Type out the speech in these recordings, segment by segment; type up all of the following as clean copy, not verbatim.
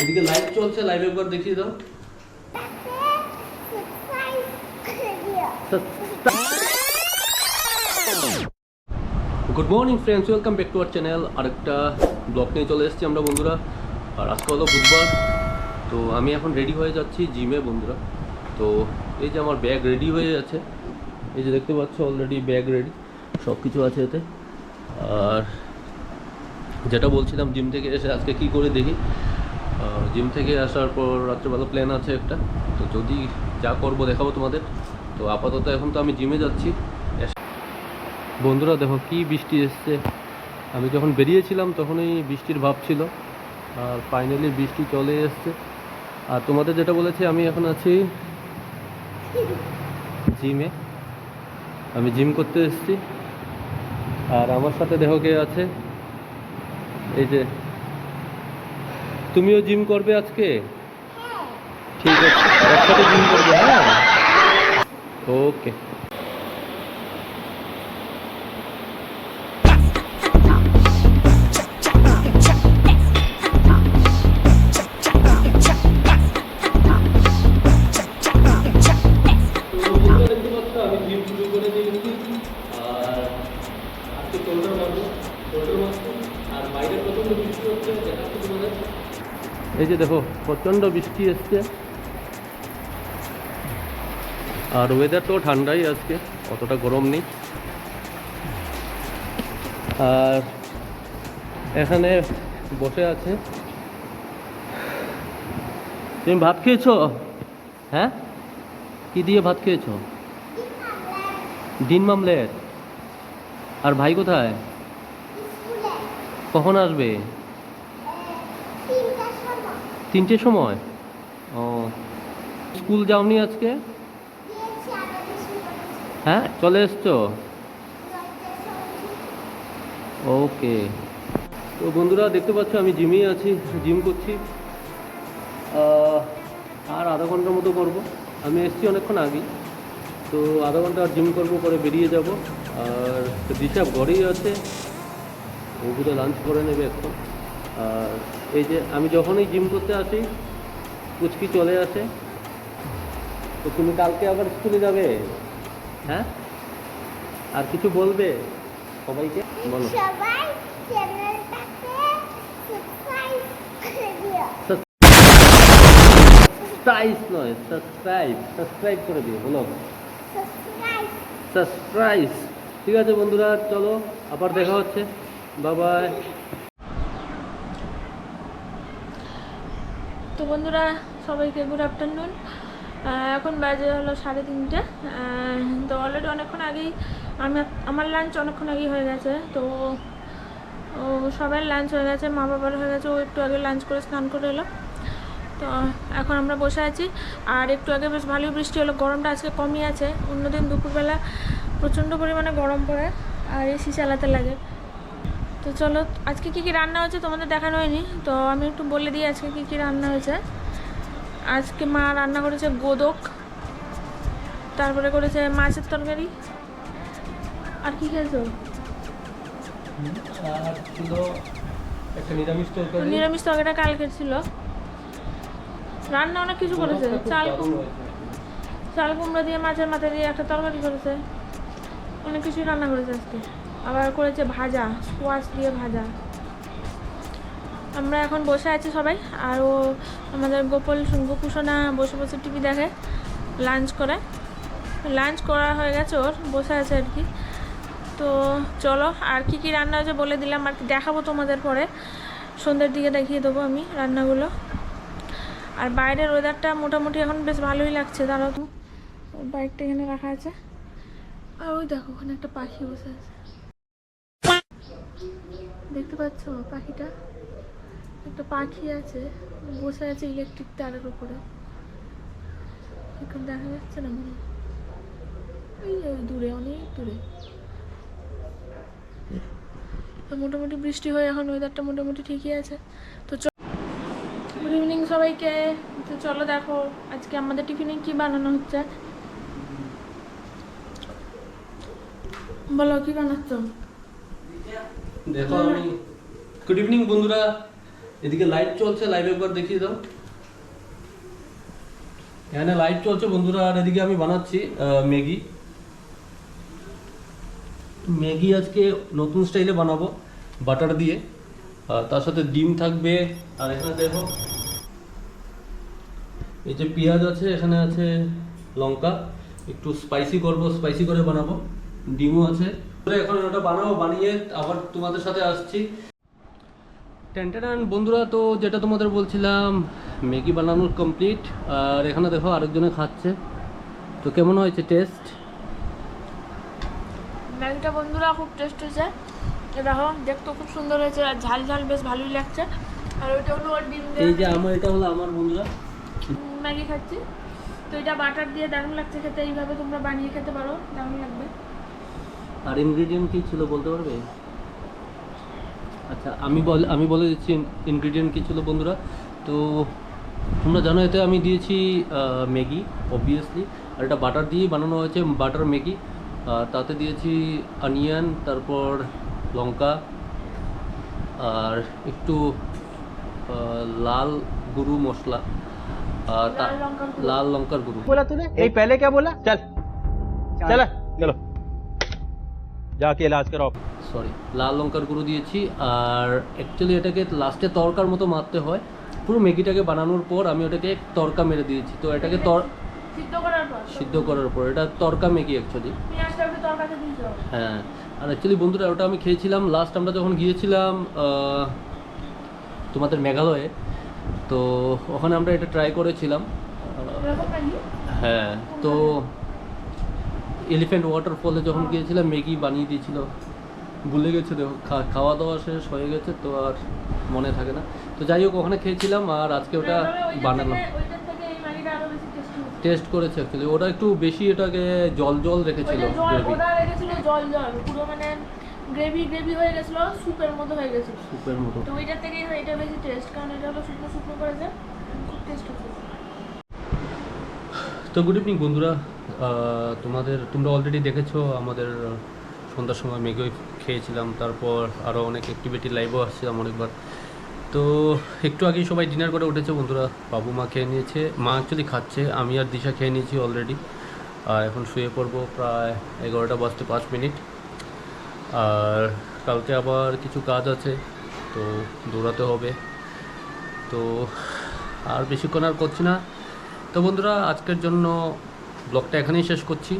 এদিকে লাইভ চলছে, লাইভ একবার দেখিয়ে দাও। Good morning friends, welcome back to our channel. আরেকটা ব্লগ নিয়ে চলে এসেছি আমরা বন্ধুরা। আর আজকে হলো বুধবার, তো আমি এখন রেডি হয়ে যাচ্ছি জিমে বন্ধুরা। তো এই যে আমার ব্যাগ রেডি হয়ে আছে, এই যে দেখতে পাচ্ছ অলরেডি ব্যাগ রেডি, সব কিছু আছে এতে। আর যেটা বলছিলাম, জিম থেকে এসে আজকে কি করে দেখি। জিম থেকে আসার পর রাত্রেবেলা প্ল্যান আছে একটা, তো যদি যা করবো দেখাবো তোমাদের। তো আপাতত এখন তো আমি জিমে যাচ্ছি বন্ধুরা। দেখো কি বৃষ্টি এসছে, আমি যখন বেরিয়েছিলাম তখনই বৃষ্টির ভাব ছিল, আর ফাইনালি বৃষ্টি চলে এসছে। আর তোমাদের যেটা বলেছি, আমি এখন আছি জিমে, আমি জিম করতে এসেছি। আর আমার সাথে দেখো কে আছে, এই যে তুমিও জিম করবে আজকে? ঠিক আছে, একসাথে জিম করবে। হ্যাঁ, ওকে। আমি জিম শুরু করে দিয়েছি, আর আজকে শোল্ডার মারবো, আর বাইরে প্রচণ্ড বৃষ্টি হচ্ছে, দেখাচ্ছি তোমাদের। এই যে দেখো প্রচণ্ড বৃষ্টি এসছে, আর ওয়েদারটাও ঠান্ডাই আজকে, অতটা গরম নেই। আর এখানে বসে আছে। তুমি ভাত খেয়েছো? হ্যাঁ, কি দিয়ে ভাত খেয়েছো? ডিম মামলেট। আর ভাই কোথায়? কখন আসবে? 3টের সময়। ও, স্কুল যাওনি আজকে? হ্যাঁ, চলে এসছো? ওকে। তো বন্ধুরা দেখতে পাচ্ছ আমি জিমেই আছি, জিম করছি। আর আধা ঘন্টার মতো করব, আমি এসছি অনেকক্ষণ আগেই। তো আধা ঘন্টা আর জিম করবো, পরে বেরিয়ে যাব। আর দিশা ঘরেই আছে, ওগুলো লাঞ্চ করে নেবে এখন। আর এই যে আমি যখনই জিম করতে আসি পুচকি চলে আসে। তো তুমি কালকে আবার স্কুলে যাবে? হ্যাঁ, আর কিছু বলবে সবাইকে? বলো। সবাই চ্যানেলটাকে সাবস্ক্রাইব করে দিও। সাবস্ক্রাইব নয়, সাবস্ক্রাইব করে দিও। বলো সাবস্ক্রাইব। ঠিক আছে বন্ধুরা, চলো আবার দেখা হচ্ছে, বাই বাই। তো বন্ধুরা সবাইকে গুড আফটারনুন। এখন বাজে হলো 3:30। তো অলরেডি অনেকক্ষণ আগেই আমার লাঞ্চ অনেকক্ষণ আগেই হয়ে গেছে। তো সবার লাঞ্চ হয়ে গেছে, মা বাবার হয়ে গেছে। ও একটু আগে লাঞ্চ করে স্নান করে এলো। তো এখন আমরা বসে আছি। আর একটু আগে বেশ ভালোই বৃষ্টি হলো, গরমটা আজকে কমই আছে। অন্যদিন দুপুরবেলা প্রচণ্ড পরিমাণে গরম পড়ে আর এসি চালাতে লাগে। তো চলো আজকে কী কী রান্না হয়েছে তোমাদের দেখানো হয়নি, তো আমি একটু বলে দিই আজকে কী কী রান্না হয়েছে। আজকে মা রান্না করেছে গোদক, তারপরে করেছে মাছের তরকারি। আর কি খেয়েছো? নিরামিষ তরকারিটা কালকে ছিল। রান্না অনেক কিছু করেছে, চাল কুমড়া দিয়ে মাছের মাথা দিয়ে একটা তরকারি করেছে, অনেক কিছুই রান্না করেছে আজকে। আবার করেছে ভাজা, স্কোয়াশ দিয়ে ভাজা। আমরা এখন বসে আছি সবাই, আর ও আমাদের গোপুসোনা বসে বসে টিভি দেখে, লাঞ্চ করা হয়ে গেছে ওর, বসে আছে আর কি। তো চলো আর কি কি রান্না হয়েছে বলে দিলাম, আর কি দেখাবো তোমাদের পরে, সন্ধ্যের দিকে দেখিয়ে দেবো আমি রান্নাগুলো। আর বাইরের ওয়েদারটা মোটামুটি এখন বেশ ভালোই লাগছে। দাঁড়াও, তো বাইকটা এখানে রাখা আছে, আর ওই দেখো ওখানে একটা পাখি বসে আছে, দেখতে পাচ্ছ পাখিটা? একটা পাখি আছে, বসে আছে ইলেকট্রিক তারের উপরে, এখন দেখা যাচ্ছে না মনে, ওই দূরে, অনেক দূরে। তো মোটামুটি বৃষ্টি হয়ে এখন ওয়েদারটা মোটামুটি ঠিকই আছে। তো গুড ইভিনিং সবাইকে। তো চলো দেখো আজকে আমাদের টিফিনে কি বানানো হচ্ছে। বলো কি বানাচ্ছ? দেখো আমি, গুড ইভিনিং বন্ধুরা, এদিকে লাইট চলছে, লাইভ একবার দেখিয়ে দাও। এখানে লাইট চলছে বন্ধুরা, আর এদিকে আমি বানাচ্ছি ম্যাগি। ম্যাগি আজকে নতুন স্টাইলে বানাবো, বাটার দিয়ে, আর তার সাথে ডিম থাকবে। আর এখানে দেখো এই যে পেঁয়াজ আছে, এখানে আছে লঙ্কা, একটু স্পাইসি করব, স্পাইসি করে বানাবো। ডিমও আছে। এখন ওটা বানাবো, বানিয়ে আবার তোমাদের সাথে আসছি। টেনটেন বন্ধুরা, তো যেটা তোমাদের বলছিলাম, ম্যাগি বানানোর কমপ্লিট। আর এখানে দেখো আরেকজনে খাচ্ছে। তো কেমন হয়েছে টেস্ট? ম্যাগিটা বন্ধুরা খুব টেস্ট হয়েছে। দেখো দেখতে খুব সুন্দর হয়েছে, আর ঝাল ঝাল বেশ ভালোই লাগছে। আর ওইটা হলো ওর ডিম দিয়ে এই যে আমার, এটা হলো আমার বন্ধুরা ম্যাগি খাচ্ছি। তো এটা বাটার দিয়ে দারুণ লাগছে খেতে। এইভাবে তোমরা বানিয়ে খেতে পারো, দারুণ লাগবে। আর ইনগ্রেডিয়েন্ট কি ছিল বলতে পারবে? আচ্ছা আমি বলে দিচ্ছি ইনগ্রেডিয়েন্ট কী ছিল বন্ধুরা। তো তোমরা জানো, এতে আমি দিয়েছি ম্যাগি অবভিয়াসলি, আর এটা বাটার দিয়েই বানানো হয়েছে, বাটার ম্যাগি। তাতে দিয়েছি অনিয়ন, তারপর লঙ্কা, আর একটু লাল গুঁড়ো মশলা, আর লাল লঙ্কার গুঁড়ো। बोला तूने यही पहले क्या बोला चल चल चलो जाके इलाज कराओ সরি, লাল লঙ্কার গুঁড়ো দিয়েছি। আর অ্যাকচুয়ালি এটাকে লাস্টে তড়কার মতো মারতে হয়। পুরো ম্যাগিটাকে বানানোর পর আমি ওটাকে তড়কা মেরে দিয়েছি। তো এটাকে সিদ্ধ করার পর এটা তড়কা ম্যাগি অ্যাকচুয়ালি। পেঁয়াজটা একটু তরকারিতে দিতে হবে। হ্যাঁ, আর অ্যাকচুয়ালি বন্ধুরা ওটা আমি খেয়েছিলাম লাস্ট আমরা যখন গিয়েছিলাম তোমাদের মেঘালয়ে। তো ওখানে আমরা এটা ট্রাই করেছিলাম। এরকম ম্যাগি? হ্যাঁ, তো এলিফ্যান্ট ওয়াটারফলে যখন গিয়েছিলাম, ম্যাগি বানিয়ে দিয়েছিল। ভুলে গেছে, দেখো খাওয়া দাওয়া শেষ হয়ে গেছে, তো আর মনে থাকে না। তো যাই হোক, ওখানে খেয়েছিলাম, আর আজকে ওটা বানালাম। ওইটার থেকে এই ম্যাগিটা আরো বেশি টেস্টি হচ্ছে। টেস্ট করেছে অ্যাকচুয়ালি, ওটা একটু বেশি এটাকে জল জল রেখেছিল গ্রেভি, ওটা রেখেছিল জল জল, পুরো মানে গ্রেভি গ্রেভি হয়ে গেছিল, স্যুপের মতো হয়ে গেছিল। সুপের মতো। তো ওইটার থেকে এটা বেশি টেস্ট, কারণ এটা হলো শুকনো শুকনো করেছে, খুব টেস্ট হচ্ছে। তো গুড ইভিনিং বন্ধুরা, তোমরা অলরেডি দেখেছো আমাদের সন্ধ্যার সময় ম্যাগি খেয়েছিলাম, তারপর আরও অনেক অ্যাক্টিভিটি লাইভও আসছিলাম অনেকবার। তো একটু আগেই সবাই ডিনার করে উঠেছে বন্ধুরা। বাবু মা খেয়ে নিয়েছে, মা অ্যাকচুয়ালি খাচ্ছে, আমি আর দিশা খেয়ে নিয়েছি অলরেডি। আর এখন শুয়ে পড়বো প্রায় 11টা বাজতে 5 মিনিট। আর কালকে আবার কিছু কাজ আছে, তো দৌড়াতে হবে। তো আর বেশিক্ষণ আর করছি না। তো বন্ধুরা, আজকের জন্য ব্লগটা এখানেই শেষ করছি।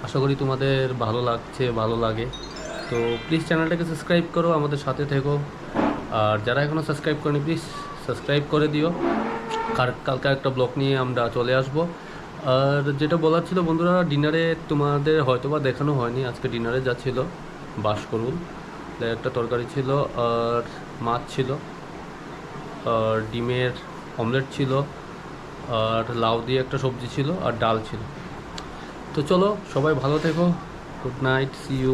আশা করি তোমাদের ভালো লাগে। তো প্লিজ চ্যানেলটাকে সাবস্ক্রাইব করো, আমাদের সাথে থেকো। আর যারা এখনও সাবস্ক্রাইব করেনি, প্লিজ সাবস্ক্রাইব করে দিও। কালকে একটা ব্লগ নিয়ে আমরা চলে আসব। আর যেটা বলার ছিল বন্ধুরা, ডিনারে তোমাদের হয়তোবা দেখানো হয়নি, আজকে ডিনারে যা ছিল বাসকরুল, একটা তরকারি ছিল, আর মাছ ছিল, আর ডিমের অমলেট ছিল, আর লাউ দিয়ে একটা সবজি ছিল, আর ডাল ছিল। তো চলো, সবাই ভালো থেকো। Good night, see you.